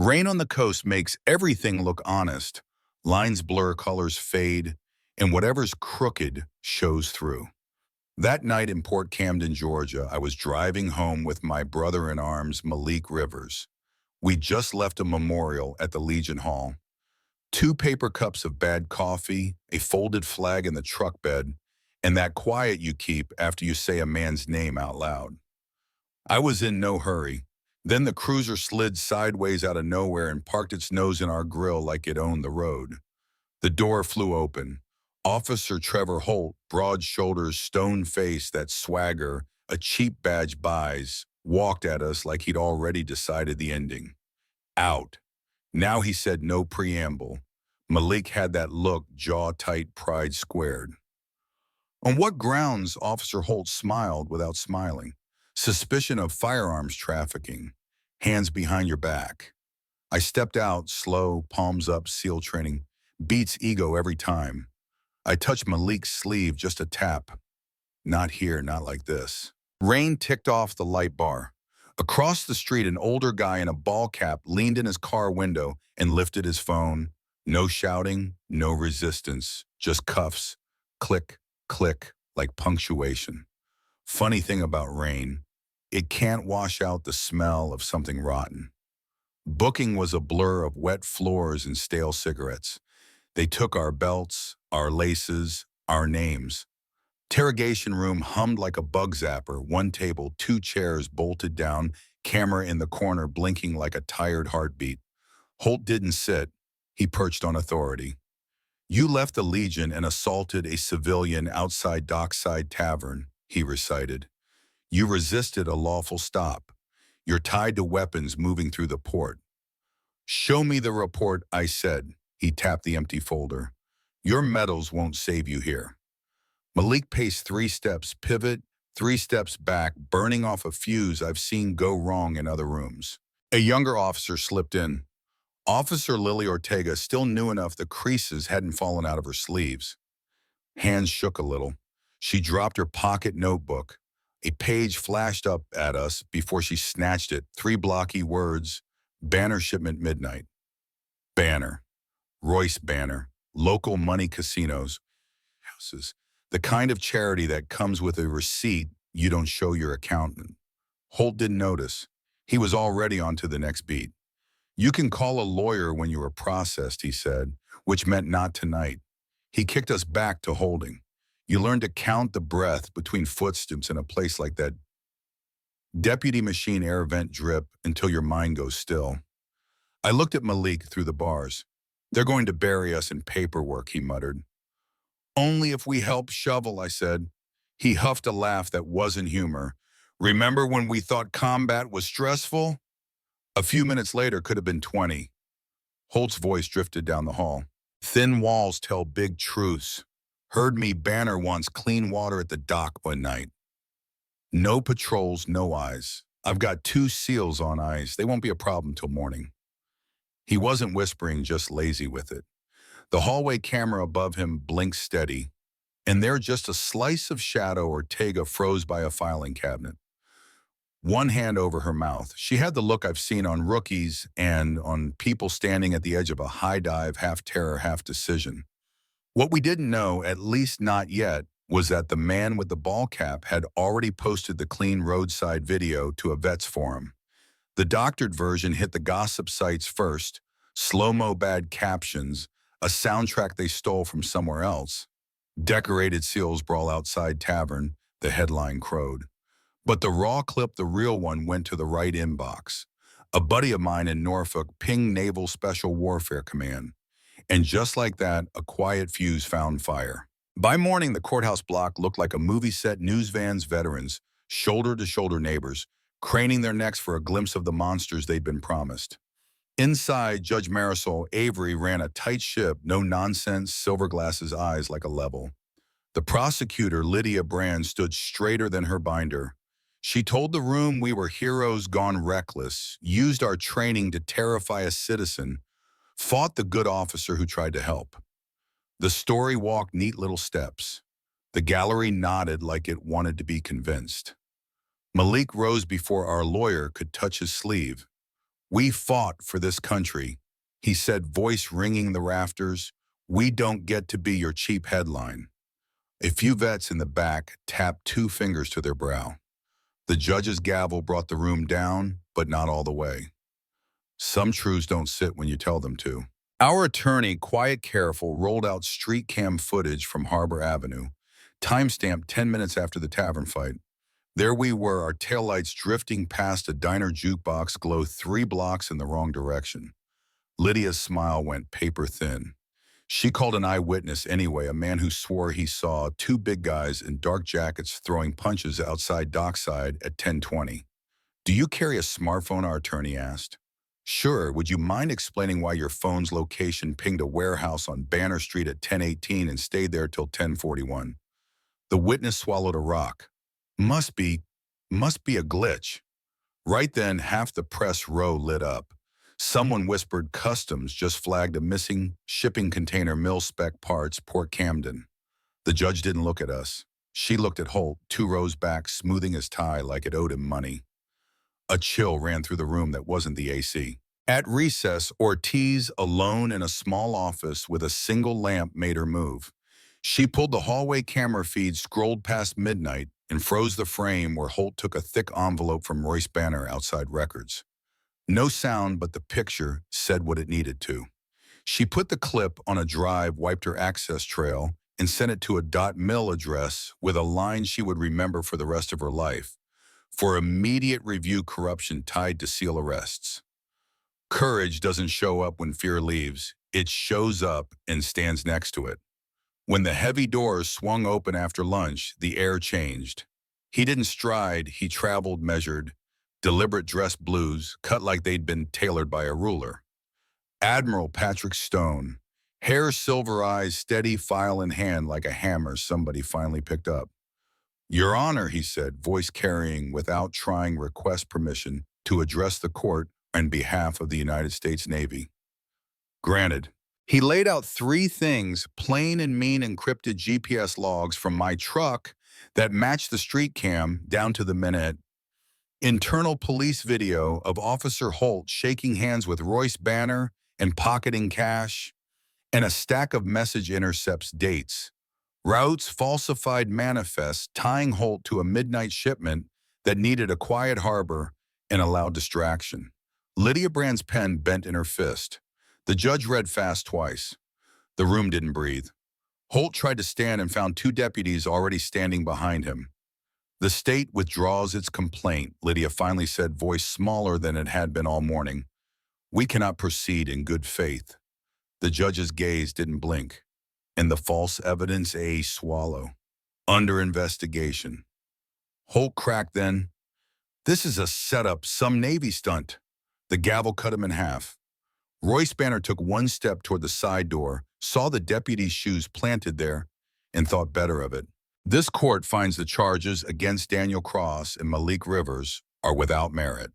Rain on the coast makes everything look honest. Lines blur, colors fade, and whatever's crooked shows through. That night in Port Camden, Georgia, I was driving home with my brother-in-arms, Malik Rivers. We just left a memorial at the Legion Hall. 2 paper cups of bad coffee, a folded flag in the truck bed, and that quiet you keep after you say a man's name out loud. I was in no hurry. Then the cruiser slid sideways out of nowhere and parked its nose in our grill like it owned the road. The door flew open. Officer Trevor Holt, broad shoulders, stone face, that swagger a cheap badge buys, walked at us like he'd already decided the ending. Out. Now he said no preamble. Malik had that look, jaw tight, pride squared. On what grounds? Officer Holt smiled without smiling. Suspicion of firearms trafficking. Hands behind your back. I stepped out, slow, palms up, SEAL training. Beats ego every time. I touched Malik's sleeve, just a tap. Not here, not like this. Rain ticked off the light bar. Across the street, an older guy in a ball cap leaned in his car window and lifted his phone. No shouting, no resistance, just cuffs. Click, click, like punctuation. Funny thing about rain, it can't wash out the smell of something rotten. Booking was a blur of wet floors and stale cigarettes. They took our belts, our laces, our names. Interrogation room hummed like a bug zapper, 1 table, 2 chairs bolted down, camera in the corner blinking like a tired heartbeat. Holt didn't sit, he perched on authority. You left the Legion and assaulted a civilian outside Dockside Tavern, he recited. You resisted a lawful stop. You're tied to weapons moving through the port. Show me the report, I said. He tapped the empty folder. Your medals won't save you here. Malik paced 3 steps, pivot, 3 steps back, burning off a fuse I've seen go wrong in other rooms. A younger officer slipped in. Officer Lily Ortega, still new enough the creases hadn't fallen out of her sleeves. Hands shook a little. She dropped her pocket notebook. A page flashed up at us before she snatched it. 3 blocky words. Banner shipment midnight. Banner. Royce Banner. Local money casinos. Houses. The kind of charity that comes with a receipt you don't show your accountant. Holt didn't notice. He was already on to the next beat. You can call a lawyer when you are processed, he said, which meant not tonight. He kicked us back to holding. You learn to count the breath between footsteps in a place like that. Deputy machine air vent drip until your mind goes still. I looked at Malik through the bars. They're going to bury us in paperwork, he muttered. Only if we help shovel, I said. He huffed a laugh that wasn't humor. Remember when we thought combat was stressful? A few minutes later could have been 20. Holt's voice drifted down the hall. Thin walls tell big truths. Heard me banner once clean water at the dock one night. No patrols, no eyes. I've got 2 SEALs on ice. They won't be a problem till morning. He wasn't whispering, just lazy with it. The hallway camera above him blinked steady, and there just a slice of shadow Ortega froze by a filing cabinet. 1 hand over her mouth. She had the look I've seen on rookies and on people standing at the edge of a high dive, half terror, half decision. What we didn't know, at least not yet, was that the man with the ball cap had already posted the clean roadside video to a vets forum. The doctored version hit the gossip sites first, slow-mo bad captions, a soundtrack they stole from somewhere else. Decorated SEALs brawl outside tavern, the headline crowed. But the raw clip, the real one, went to the right inbox. A buddy of mine in Norfolk pinged Naval Special Warfare Command. And just like that, a quiet fuse found fire. By morning, the courthouse block looked like a movie set. News vans, veterans, shoulder-to-shoulder neighbors, craning their necks for a glimpse of the monsters they'd been promised. Inside, Judge Marisol Avery ran a tight ship, no nonsense, silver glasses eyes like a level. The prosecutor, Lydia Brand, stood straighter than her binder. She told the room we were heroes gone reckless, used our training to terrify a citizen, fought the good officer who tried to help. The story walked neat little steps. The gallery nodded like it wanted to be convinced. Malik rose before our lawyer could touch his sleeve. "We fought for this country," he said, voice ringing the rafters. "We don't get to be your cheap headline." A few vets in the back tapped two fingers to their brow. The judge's gavel brought the room down, but not all the way. Some truths don't sit when you tell them to. Our attorney, quiet careful, rolled out street cam footage from Harbor Avenue, timestamped 10 minutes after the tavern fight. There we were, our taillights drifting past a diner jukebox glow 3 blocks in the wrong direction. Lydia's smile went paper thin. She called an eyewitness anyway, a man who swore he saw two big guys in dark jackets throwing punches outside Dockside at 10:20. "Do you carry a smartphone?" our attorney asked. "Sure. Would you mind explaining why your phone's location pinged a warehouse on Banner Street at 10:18 and stayed there till 10:41? The witness swallowed a rock. Must be a glitch. Right then, half the press row lit up. Someone whispered Customs just flagged a missing shipping container mil-spec parts, Port Camden. The judge didn't look at us. She looked at Holt, 2 rows back, smoothing his tie like it owed him money. A chill ran through the room that wasn't the AC. At recess, Ortiz, alone in a small office with a single lamp, made her move. She pulled the hallway camera feed, scrolled past midnight, and froze the frame where Holt took a thick envelope from Royce Banner outside Records. No sound, but the picture said what it needed to. She put the clip on a drive, wiped her access trail, and sent it to a .mil address with a line she would remember for the rest of her life. For immediate review, corruption tied to seal arrests. Courage doesn't show up when fear leaves. It shows up and stands next to it. When the heavy doors swung open after lunch, the air changed. He didn't stride, he traveled measured, deliberate dress blues, cut like they'd been tailored by a ruler. Admiral Patrick Stone, hair, silver eyes, steady, file in hand like a hammer somebody finally picked up. "Your Honor," he said, voice carrying without trying, request permission to address the court on behalf of the United States Navy. Granted. He laid out 3 things, plain and mean encrypted GPS logs from my truck that matched the street cam down to the minute. Internal police video of Officer Holt shaking hands with Royce Banner and pocketing cash, and a stack of message intercepts, dates. Routes, falsified manifests tying Holt to a midnight shipment that needed a quiet harbor and allowed distraction. Lydia Brand's pen bent in her fist. The judge read fast twice. The room didn't breathe. Holt tried to stand and found 2 deputies already standing behind him. "The state withdraws its complaint," Lydia finally said, voice smaller than it had been all morning. "We cannot proceed in good faith." The judge's gaze didn't blink. "And the false evidence, a swallow. Under investigation." Holt cracked then. "This is a setup, some Navy stunt." The gavel cut him in half. Royce Banner took 1 step toward the side door, saw the deputy's shoes planted there, and thought better of it. "This court finds the charges against Daniel Cross and Malik Rivers are without merit."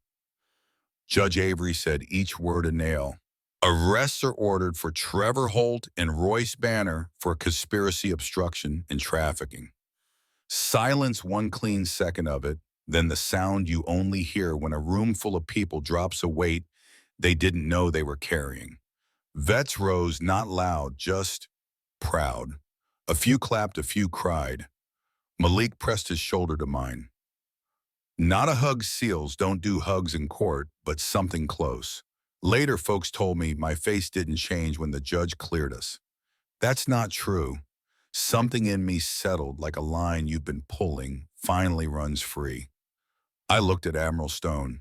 Judge Avery said, each word a nail. "Arrests are ordered for Trevor Holt and Royce Banner for conspiracy, obstruction, and trafficking." Silence 1 clean second of it, then the sound you only hear when a room full of people drops a weight they didn't know they were carrying. Vets rose, not loud, just proud. A few clapped, a few cried. Malik pressed his shoulder to mine. "Not a hug, SEALs don't do hugs in court, but something close." Later, folks told me my face didn't change when the judge cleared us. That's not true. Something in me settled like a line you've been pulling finally runs free. I looked at Admiral Stone.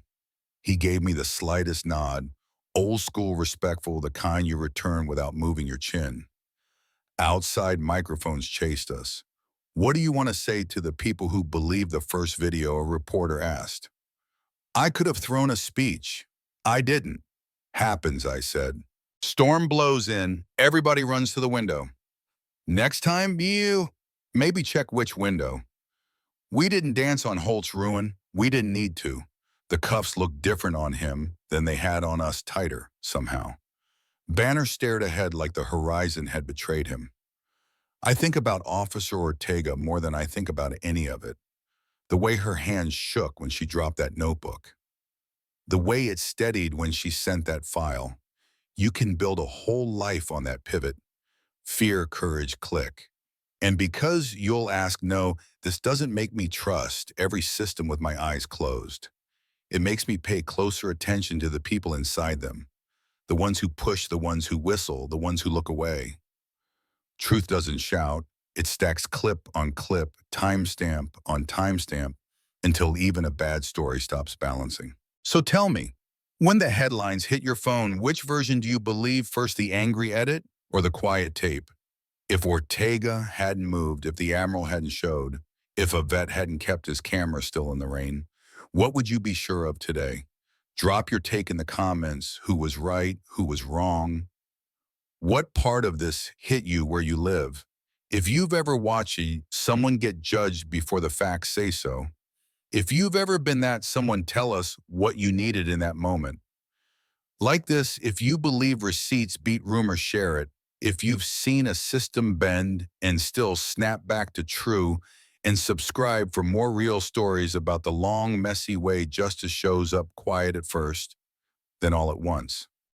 He gave me the slightest nod, old school respectful, the kind you return without moving your chin. Outside microphones chased us. "What do you want to say to the people who believe the first video?" a reporter asked. I could have thrown a speech. I didn't. "Happens," I said. Storm blows in, everybody runs to the window. "Next time, maybe check which window." We didn't dance on Holt's ruin. We didn't need to. The cuffs looked different on him than they had on us, tighter, somehow. Banner stared ahead like the horizon had betrayed him. I think about Officer Ortega more than I think about any of it. The way her hands shook when she dropped that notebook. The way it steadied when she sent that file. You can build a whole life on that pivot. Fear, courage, click. And because you'll ask, no, this doesn't make me trust every system with my eyes closed. It makes me pay closer attention to the people inside them. The ones who push, the ones who whistle, the ones who look away. Truth doesn't shout. It stacks clip on clip, timestamp on timestamp, until even a bad story stops balancing. So tell me, when the headlines hit your phone, which version do you believe first, the angry edit or the quiet tape? If Ortega hadn't moved, if the Admiral hadn't showed, if a vet hadn't kept his camera still in the rain, what would you be sure of today? Drop your take in the comments. Who was right? Who was wrong? What part of this hit you where you live? If you've ever watched someone get judged before the facts say so, if you've ever been that someone, tell us what you needed in that moment. Like this, if you believe receipts beat rumors, share it. If you've seen a system bend and still snap back to true, and subscribe for more real stories about the long, messy way justice shows up, quiet at first, then all at once.